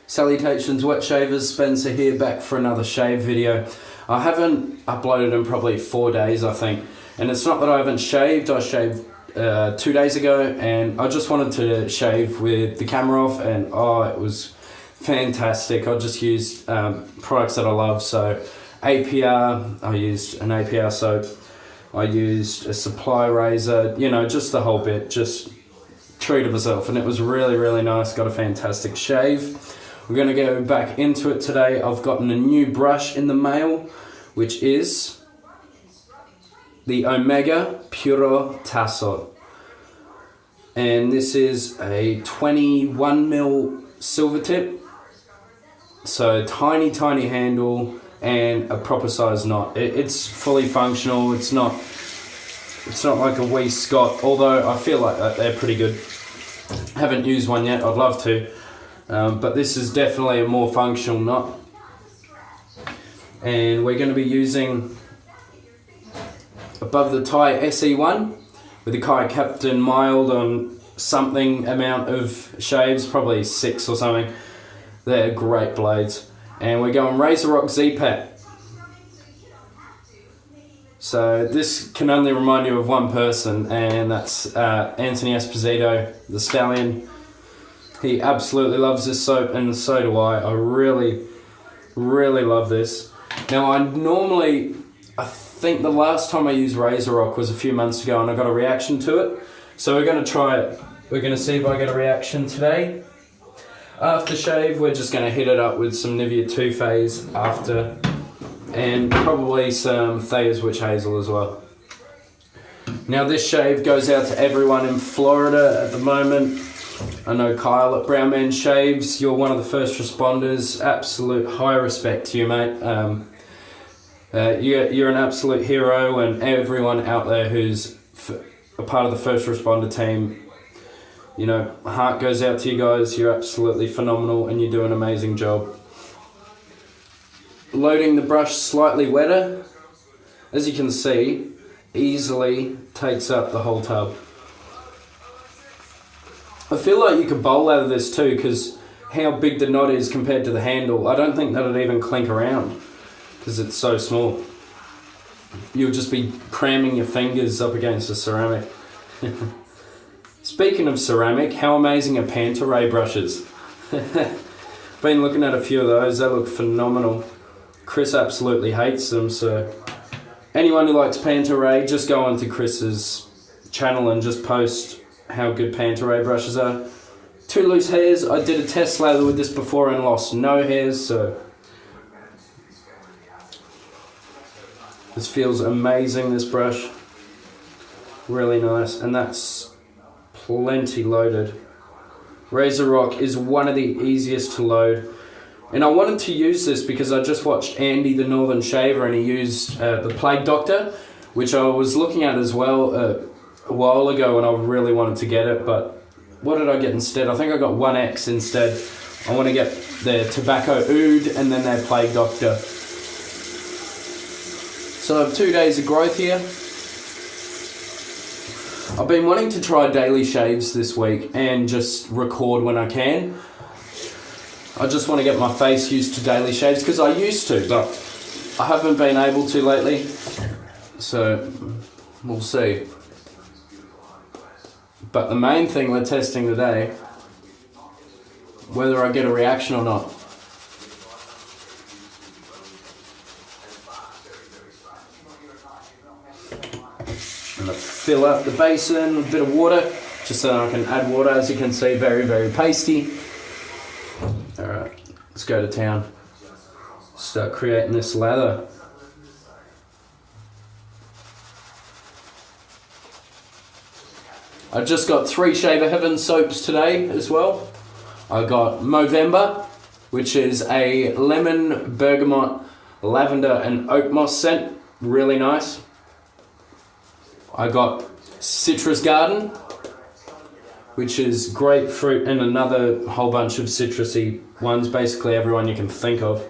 Salutations wet shavers, Spencer here, back for another shave video. I haven't uploaded in probably 4 days I think, and it's not that I haven't shaved. I shaved 2 days ago and I just wanted to shave with the camera off, and oh, it was fantastic. I just used products that I love, so APR, I used an APR soap, I used a supply razor, you know, just the whole bit, just treated myself, and it was really nice. Got a fantastic shave. We're going to go back into it today. I've gotten a new brush in the mail, which is the Omega Puro Tasso. And this is a 21mm silver tip. So tiny handle and a proper size knot. It's fully functional. It's not like a wee Scott, although I feel like they're pretty good. Haven't used one yet, I'd love to. But this is definitely a more functional knot. And we're going to be using above the tie SE1 with the Kai Captain mild on something amount of shaves, probably 6 or something. They're great blades. And we're going Razorock Z-Pack. So this can only remind you of one person, and that's Anthony Esposito, the stallion. He absolutely loves this soap, and so do I. I really love this. Now I think the last time I used Razorock was a few months ago, and I got a reaction to it. So we're going to try it. We're going to see if I get a reaction today. After shave, we're just going to hit it up with some Nivea Too Phase after, and probably some Thayer's Witch Hazel as well. Now this shave goes out to everyone in Florida at the moment. I know Kyle at Brown Man Shaves, you're one of the first responders. Absolute high respect to you, mate. You're an absolute hero, and everyone out there who's a part of the first responder team, you know, my heart goes out to you guys. You're absolutely phenomenal and you do an amazing job. Loading the brush slightly wetter, as you can see, easily takes up the whole tub. I feel like you could bowl lather this too, because how big the knot is compared to the handle. I don't think that it'd even clink around because it's so small. You'll just be cramming your fingers up against the ceramic. Speaking of ceramic, how amazing are Panta-Ray brushes? Been looking at a few of those, they look phenomenal. Chris absolutely hates them, so anyone who likes Panta-Ray, just go onto Chris's channel and just post how good Panta-Ray brushes are. 2 loose hairs. I did a test lather with this before and lost no hairs, so this feels amazing, this brush. Really nice, and that's plenty loaded. Razorock is one of the easiest to load, and I wanted to use this because I just watched Andy the Northern Shaver, and he used the Plague Doctor, which I was looking at as well a while ago, and I really wanted to get it, but what did I get instead? I think I got 1X instead. I want to get their Tobacco Oud and then their Plague Doctor. So I have 2 days of growth here. I've been wanting to try daily shaves this week and just record when I can. I just want to get my face used to daily shaves because I used to, but I haven't been able to lately. So we'll see. But the main thing we're testing today, whether I get a reaction or not. I'm going to fill up the basin with a bit of water, just so I can add water. As you can see, very pasty. Alright, let's go to town. Start creating this lather. I just got 3 Shaver Heaven soaps today as well. I got Movember, which is a lemon, bergamot, lavender and oak moss scent. Really nice. I got Citrus Garden, which is grapefruit and another whole bunch of citrusy ones, basically everyone you can think of.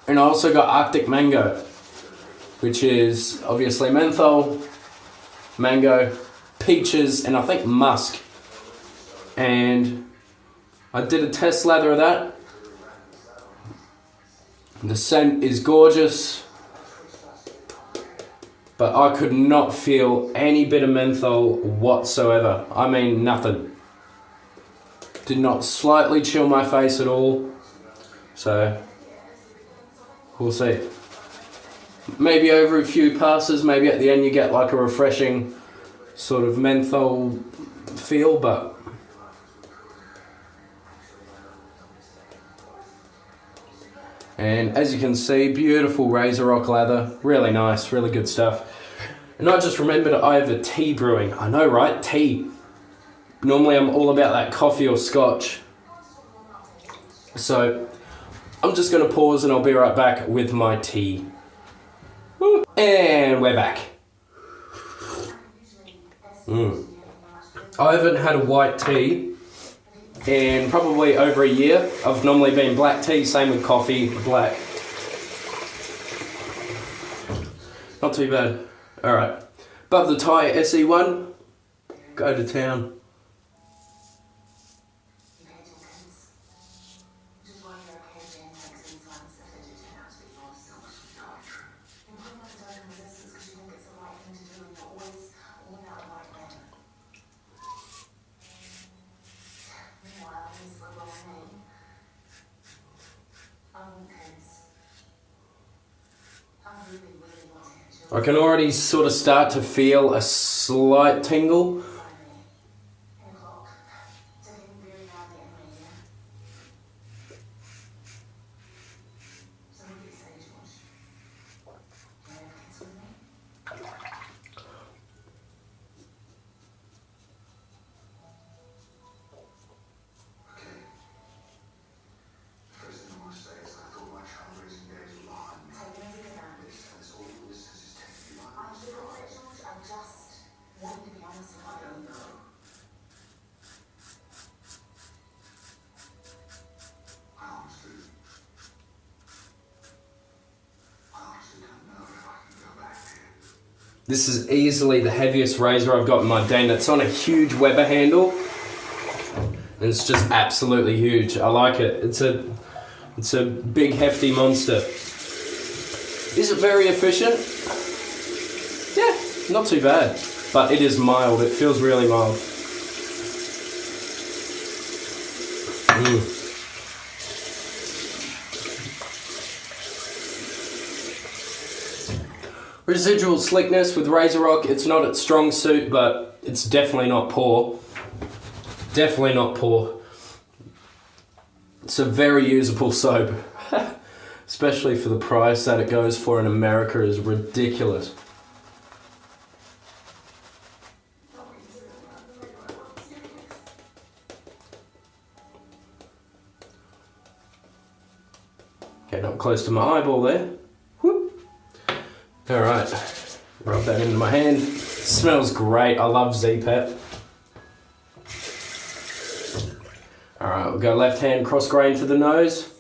And I also got Arctic Mango, which is obviously menthol, mango, peaches, and I think musk. And I did a test lather of that. The scent is gorgeous, but I could not feel any bit of menthol whatsoever. I mean, nothing. Did not slightly chill my face at all. So, we'll see. Maybe over a few passes, maybe at the end you get like a refreshing sort of menthol feel, but and as you can see, beautiful Razorock lather, really nice, really good stuff. And I just remembered I have a tea brewing. I know, right? Tea. Normally I'm all about that coffee or scotch. So I'm just going to pause and I'll be right back with my tea. Woo. And we're back. I haven't had a white tea in probably over a year. I've normally been black tea, same with coffee, black. Not too bad. Alright. Above the Tie SE1, go to town. I can already sort of start to feel a slight tingle. This is easily the heaviest razor I've got in my den. It's on a huge Weber handle. And it's just absolutely huge. I like it. It's a big hefty monster. Is it very efficient? Yeah, not too bad. But it is mild. It feels really mild. Residual slickness with Razorock. It's not its strong suit, but it's definitely not poor. Definitely not poor. It's a very usable soap. Especially for the price that it goes for in America is ridiculous. Getting up close to my eyeball there. Whoop. Alright, rub that into my hand. Smells great. I love Z-Pep. Alright, we'll go left hand cross grain to the nose.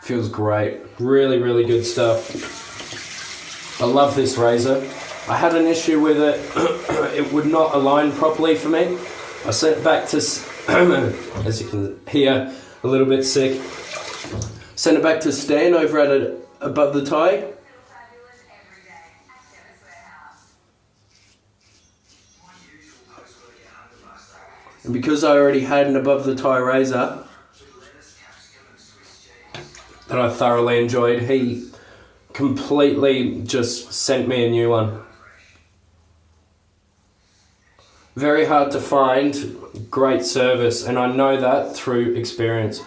Feels great. Really, really good stuff. I love this razor. I had an issue with it. It would not align properly for me. I sent it back to, as you can hear, a little bit sick. Sent it back to Stan over at Above the Tie. And because I already had an Above the Tie razor that I thoroughly enjoyed, he completely just sent me a new one. Very hard to find, great service, and I know that through experience.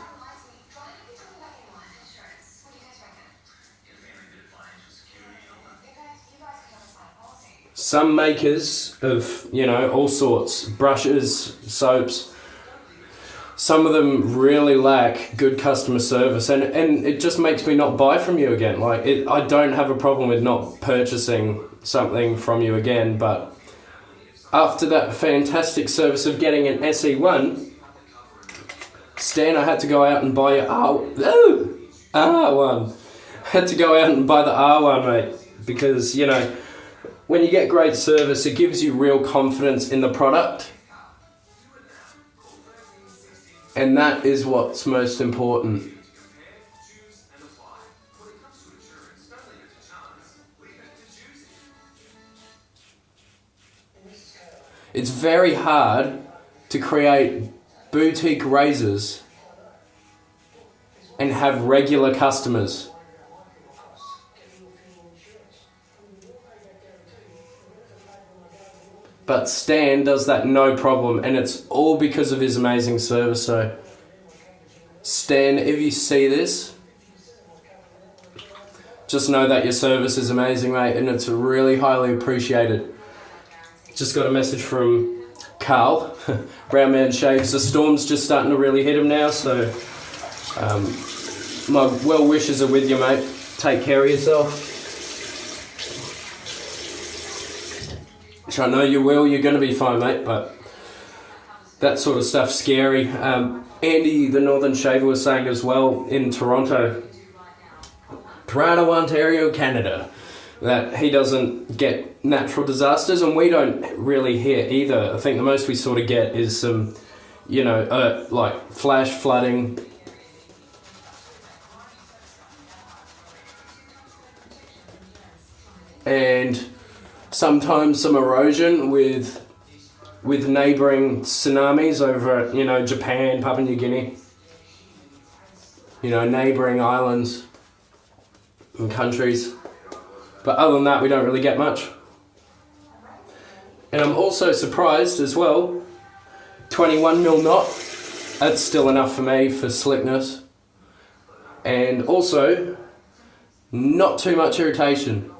Some makers of, all sorts, brushes, soaps, some of them really lack good customer service, and it just makes me not buy from you again. Like, I don't have a problem with not purchasing something from you again, but after that fantastic service of getting an SE1, Stan, I had to go out and buy a R1. Had to go out and buy the R1, mate, because, you know, when you get great service, it gives you real confidence in the product. And that is what's most important. It's very hard to create boutique razors and have regular customers. But Stan does that no problem, and it's all because of his amazing service. So, Stan, if you see this, just know that your service is amazing, mate, and it's really highly appreciated. Just got a message from Carl, Brown Man Shaves. The storm's just starting to really hit him now, so my well wishes are with you, mate. Take care of yourself. Which I know you will, you're going to be fine, mate, but that sort of stuff's scary. Andy, the Northern Shaver, was saying as well in Toronto, Ontario, Canada, that he doesn't get natural disasters, and we don't really here either. I think the most we sort of get is some, you know, like flash flooding. And sometimes some erosion with neighbouring tsunamis over, you know, Japan, Papua New Guinea, you know, neighbouring islands and countries. But other than that, we don't really get much. And I'm also surprised as well, 21mm knot, that's still enough for me for slickness. And also, not too much irritation.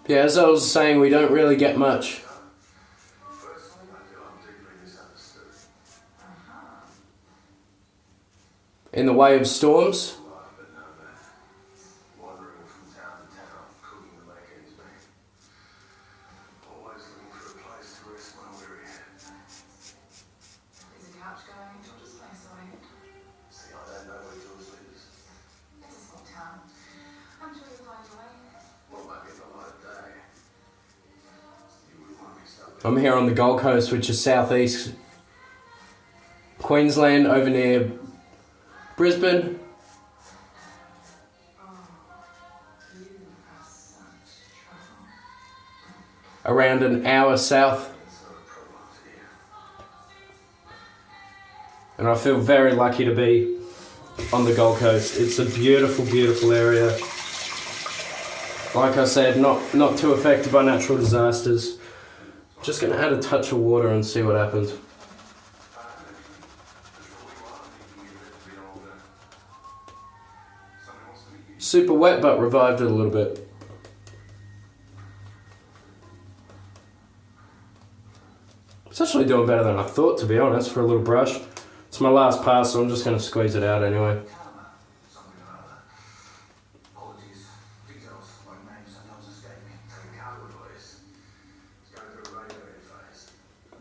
Yeah, as I was saying, we don't really get much. In the way of storms. I'm here on the Gold Coast, which is southeast Queensland, over near Brisbane. Around an hour south. And I feel very lucky to be on the Gold Coast. It's a beautiful, beautiful area. Like I said, not too affected by natural disasters. Just going to add a touch of water and see what happens. Super wet, but revived it a little bit. It's actually doing better than I thought, to be honest, for a little brush. It's my last pass, so I'm just going to squeeze it out anyway.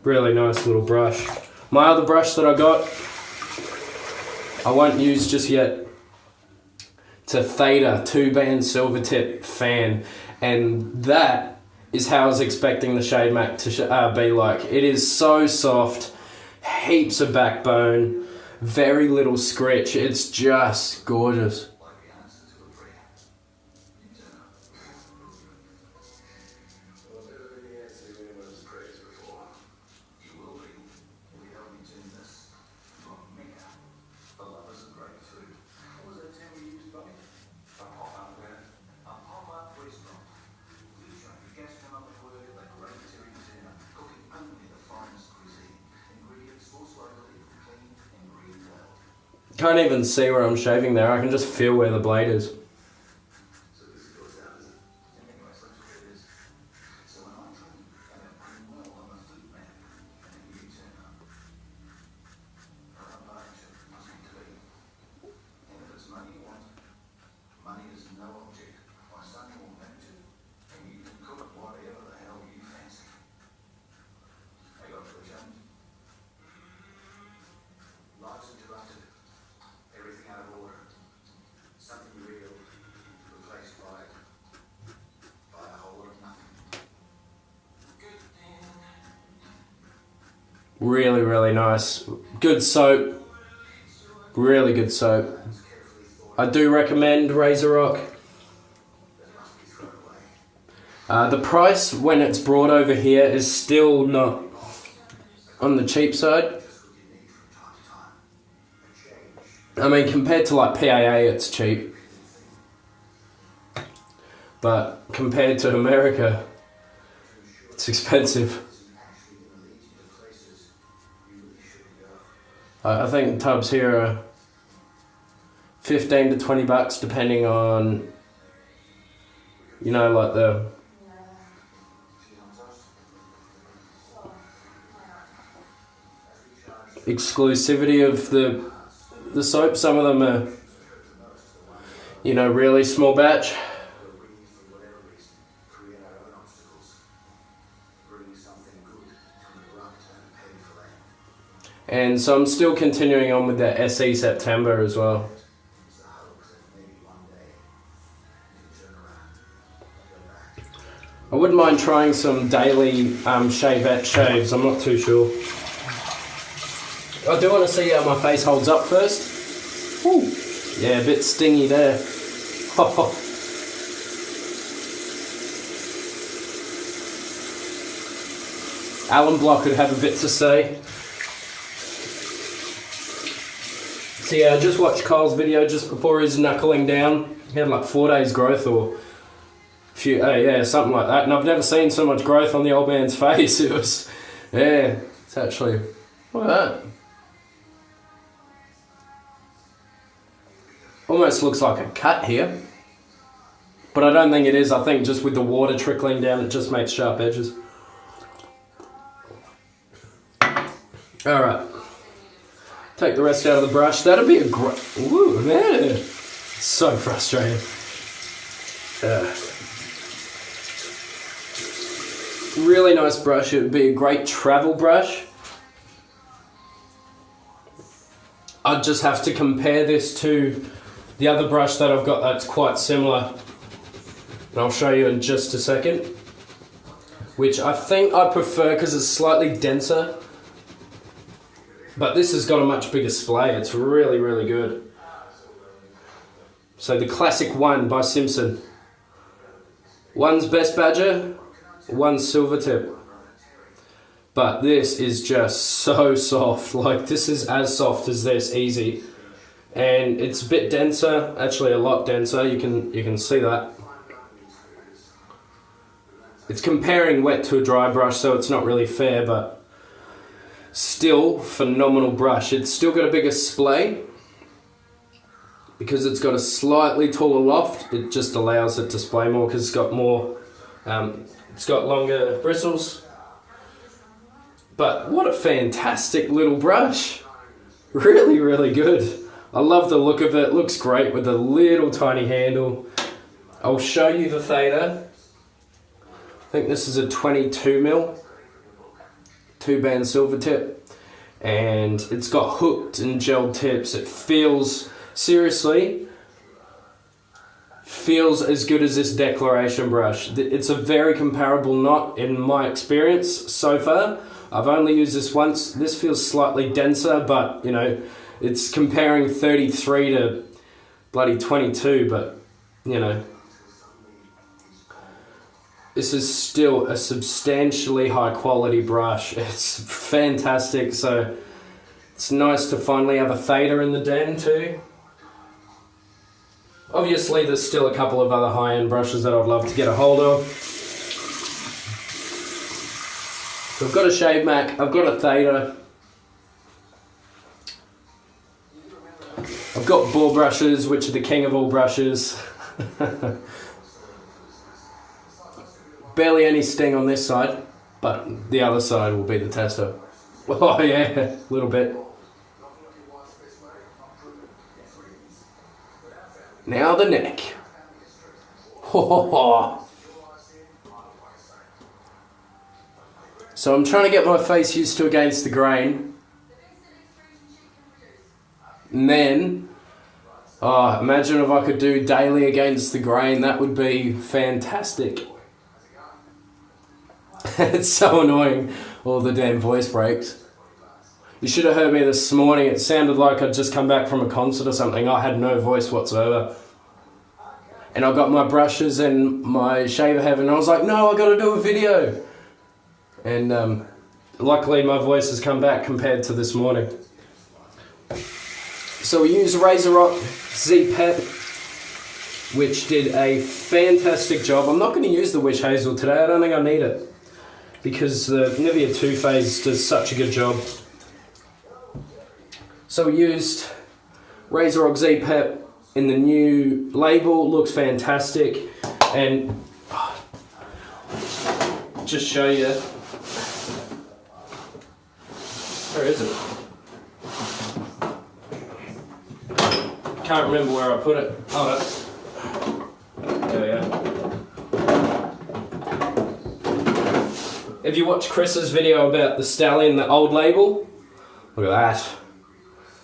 Really nice little brush. My other brush that I got, I won't use just yet. It's a Theta 2-band silver tip fan, and that is how I was expecting the Shade Mat to be like. It is so soft, heaps of backbone, very little scratch. It's just gorgeous. Can't even see where I'm shaving there. I can just feel where the blade is. Really, really nice. Good soap. Really good soap. I do recommend Razorock. The price when it's brought over here is still not on the cheap side. I mean, compared to like PAA, it's cheap. But compared to America, it's expensive. I think tubs here are 15 to 20 bucks depending on, you know, like the exclusivity of the soap. Some of them are, you know, really small batch. And so I'm still continuing on with that SE September as well. I wouldn't mind trying some daily shavette shaves, I'm not too sure. I do want to see how my face holds up first. Ooh. Yeah, a bit stingy there. Alan Block would have a bit to say. So yeah, I just watched Kyle's video just before his knuckling down. He had like 4 days growth or yeah, something like that. And I've never seen so much growth on the old man's face. It was, yeah, it's actually, look at that. Almost looks like a cut here. But I don't think it is. I think just with the water trickling down, it just makes sharp edges. Alright. Take the rest out of the brush. That'd be a great... Ooh, man. So frustrating. Really nice brush. It would be a great travel brush. I'd just have to compare this to the other brush that I've got that's quite similar. And I'll show you in just a second. Which I think I prefer because it's slightly denser. But this has got a much bigger splay. It's really, really good. So the classic one by Simpson. One's Best Badger, one's Silver Tip. But this is just so soft. Like, this is as soft as this, easy. And it's a bit denser, actually a lot denser. You can see that. It's comparing wet to a dry brush, so it's not really fair, but still phenomenal brush. It's still got a bigger splay because it's got a slightly taller loft. It just allows it to splay more because it's got more, it's got longer bristles. But what a fantastic little brush. Really, really good. I love the look of it. It looks great with a little tiny handle. I'll show you the theta. I think this is a 22mm. 2-band silver tip, and it's got hooked and gelled tips. It feels, seriously, feels as good as this Declaration brush. It's a very comparable knot in my experience so far. I've only used this once. This feels slightly denser, but you know, it's comparing 33 to bloody 22, but you know, this is still a substantially high quality brush. It's fantastic, so it's nice to finally have a theta in the den too. Obviously there's still a couple of other high-end brushes that I'd love to get a hold of. So I've got a Shave Mac, I've got a theta. I've got ball brushes, which are the king of all brushes. Barely any sting on this side, but the other side will be the Tasso. Oh yeah, a little bit. Now the neck. So I'm trying to get my face used to against the grain. And then, imagine if I could do daily against the grain. That would be fantastic. It's so annoying, all the damn voice breaks. You should have heard me this morning. It sounded like I'd just come back from a concert or something. I had no voice whatsoever. And I got my brushes and my shaver head, and I was like, no, I gotta do a video. And luckily my voice has come back compared to this morning. So we used Razorock Z Pep, which did a fantastic job. I'm not going to use the Witch Hazel today. I don't think I need it, because the Nivea Too Faced does such a good job. So we used Razorock Z Pep in the new label. Looks fantastic. And just show you. Where is it? Can't remember where I put it. Oh, there we go. If you watch Chris's video about the Stallion, the old label, look at that.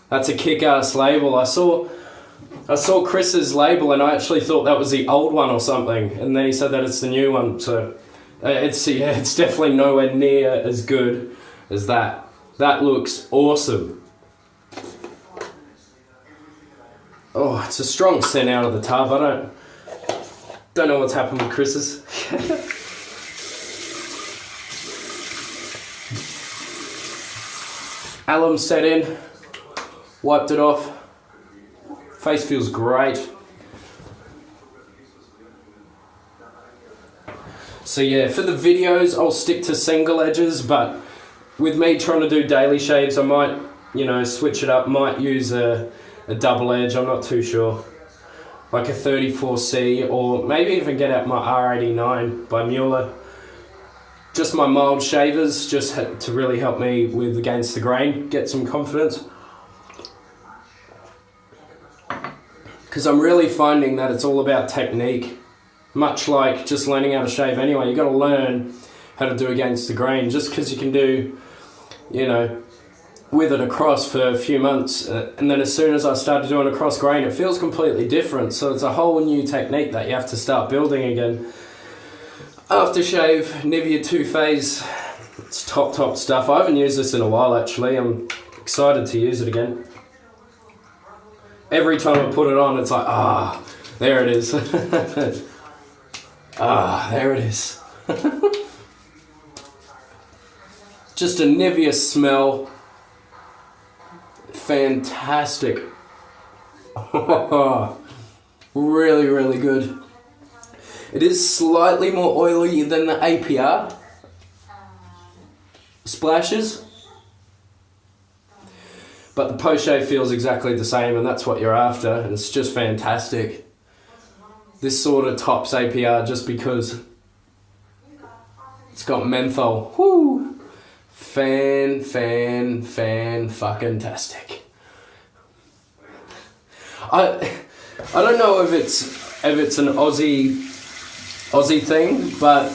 That's a kick-ass label. I saw Chris's label and I actually thought that was the old one or something, and then he said that it's the new one. So it's definitely nowhere near as good as that. That looks awesome. Oh, it's a strong scent out of the tub. I don't know what's happened with Chris's. Alum set in, wiped it off. Face feels great. So yeah, for the videos, I'll stick to single edges, but with me trying to do daily shaves, I might, switch it up. Might use a double edge, I'm not too sure. Like a 34C, or maybe even get out my R89 by Mueller. Just my mild shavers, just to really help me with against the grain, get some confidence. Because I'm really finding that it's all about technique. Much like just learning how to shave anyway, you got to learn how to do against the grain. Just because you can do, with it across for a few months, and then as soon as I started doing across grain, it feels completely different. So it's a whole new technique that you have to start building again. Aftershave Nivea Too Faced, it's top stuff. I haven't used this in a while actually. I'm excited to use it again. Every time I put it on, it's like, there it is. There it is. Just a Nivea smell. Fantastic. Really, really good. It is slightly more oily than the APR splashes, but the post-shave feels exactly the same, and that's what you're after, and it's just fantastic. This sort of tops APR just because it's got menthol. Woo! Fan fucking tastic. I don't know if it's an Aussie thing, but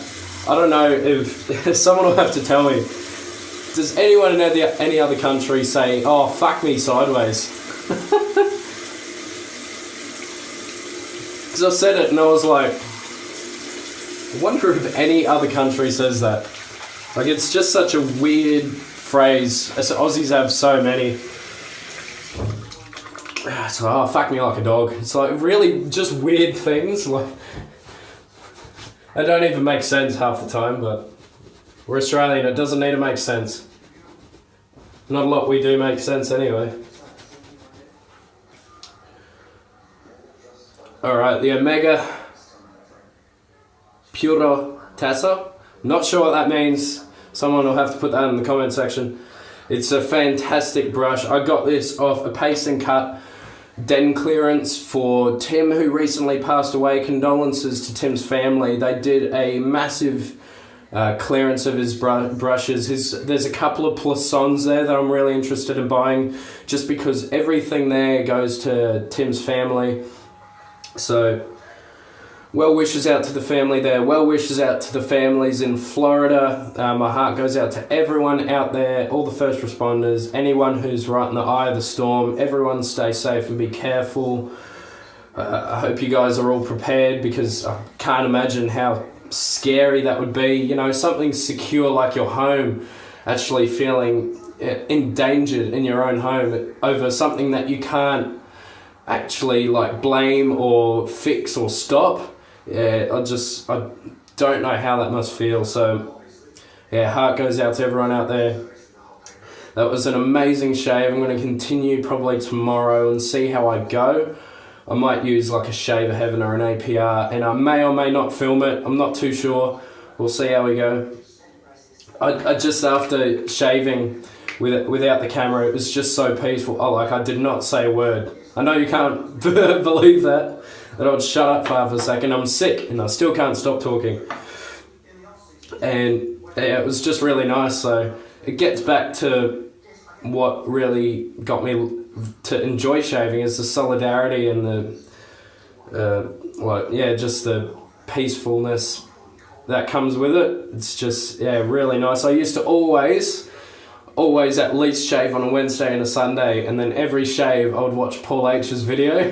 I don't know if someone will have to tell me. Does anyone in any other country say, "Oh, fuck me sideways"? Because I said it and I was like, I wonder if any other country says that. Like, it's just such a weird phrase. As Aussies have so many. It's like, oh, fuck me like a dog. It's like really just weird things. Like, they don't even make sense half the time, but we're Australian, it doesn't need to make sense. Not a lot we do make sense anyway. Alright, the Omega Puro Tasso. Not sure what that means. Someone will have to put that in the comment section. It's a fantastic brush. I got this off a Pace and Cut den clearance for Tim, who recently passed away. Condolences to Tim's family. They did a massive clearance of his brushes. There's a couple of Poissons there that I'm really interested in buying, just because everything there goes to Tim's family. So, well wishes out to the family there. Well wishes out to the families in Florida. My heart goes out to everyone out there, all the first responders, anyone who's right in the eye of the storm. Everyone stay safe and be careful. I hope you guys are all prepared, because I can't imagine how scary that would be. Something secure like your home, actually feeling endangered in your own home over something that you can't actually like blame or fix or stop. Yeah, I don't know how that must feel. So yeah, heart goes out to everyone out there. That was an amazing shave. I'm going to continue probably tomorrow and see how I go. I might use like a shaver heaven or an APR, and I may or may not film it. I'm not too sure. We'll see how we go. I just, after shaving without the camera, it was just so peaceful. I did not say a word. I know you can't believe that I would shut up for half a second. I'm sick and I still can't stop talking. And yeah, it was just really nice. So it gets back to what really got me to enjoy shaving is the solidarity and just the peacefulness that comes with it. It's just, really nice. I used to always at least shave on a Wednesday and a Sunday, and then every shave I would watch Paul H's video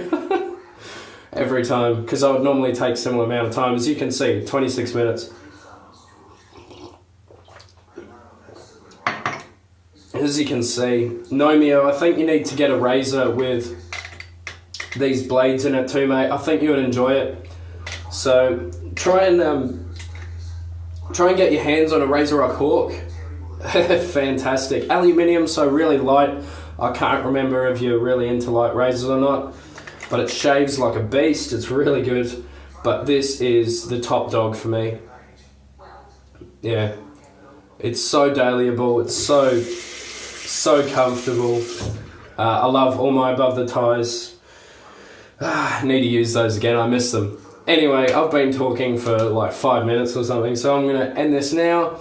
every time, because I would normally take a similar amount of time. As you can see, 26 minutes. As you can see, Nomeo, I think you need to get a razor with these blades in it too, mate. I think you would enjoy it. So try and get your hands on a Razorock Hawk. Fantastic. Aluminium, so really light. I can't remember if you're really into light razors or not, but it shaves like a beast. It's really good. But this is the top dog for me. Yeah. It's so dailyable. It's so comfortable. I love all my above the ties. I need to use those again. I miss them. Anyway, I've been talking for like 5 minutes or something, so I'm going to end this now.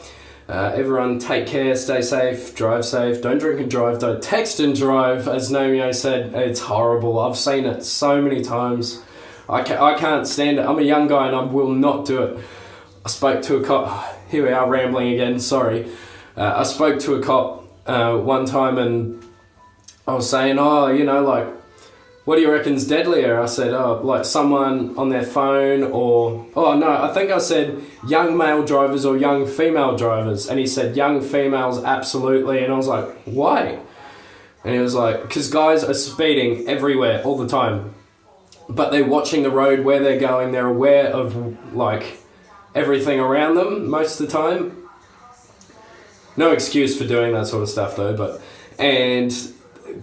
Everyone take care, stay safe, drive safe, don't drink and drive, don't text and drive. As Nomeo said, it's horrible. I've seen it so many times. I can't stand it. I'm a young guy and I will not do it. I spoke to a cop. Here we are rambling again, sorry. I spoke to a cop one time and I was saying, what do you reckon's deadlier? I said, like someone on their phone I think I said young male drivers or young female drivers. And he said young females, absolutely. And I was like, why? And he was like, because guys are speeding everywhere all the time. But they're watching the road, where they're going. They're aware of like everything around them most of the time. No excuse for doing that sort of stuff though, and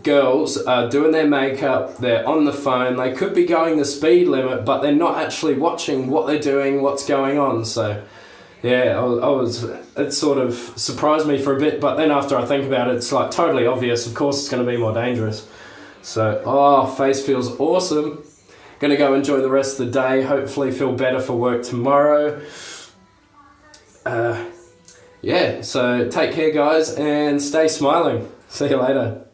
girls are doing their makeup, they're on the phone, they could be going the speed limit, but they're not actually watching what they're doing, what's going on. So yeah, it sort of surprised me for a bit, but then after I think about it, it's like totally obvious. Of course it's going to be more dangerous. So, face feels awesome. Gonna go enjoy the rest of the day, hopefully feel better for work tomorrow. So take care guys and stay smiling. See you later.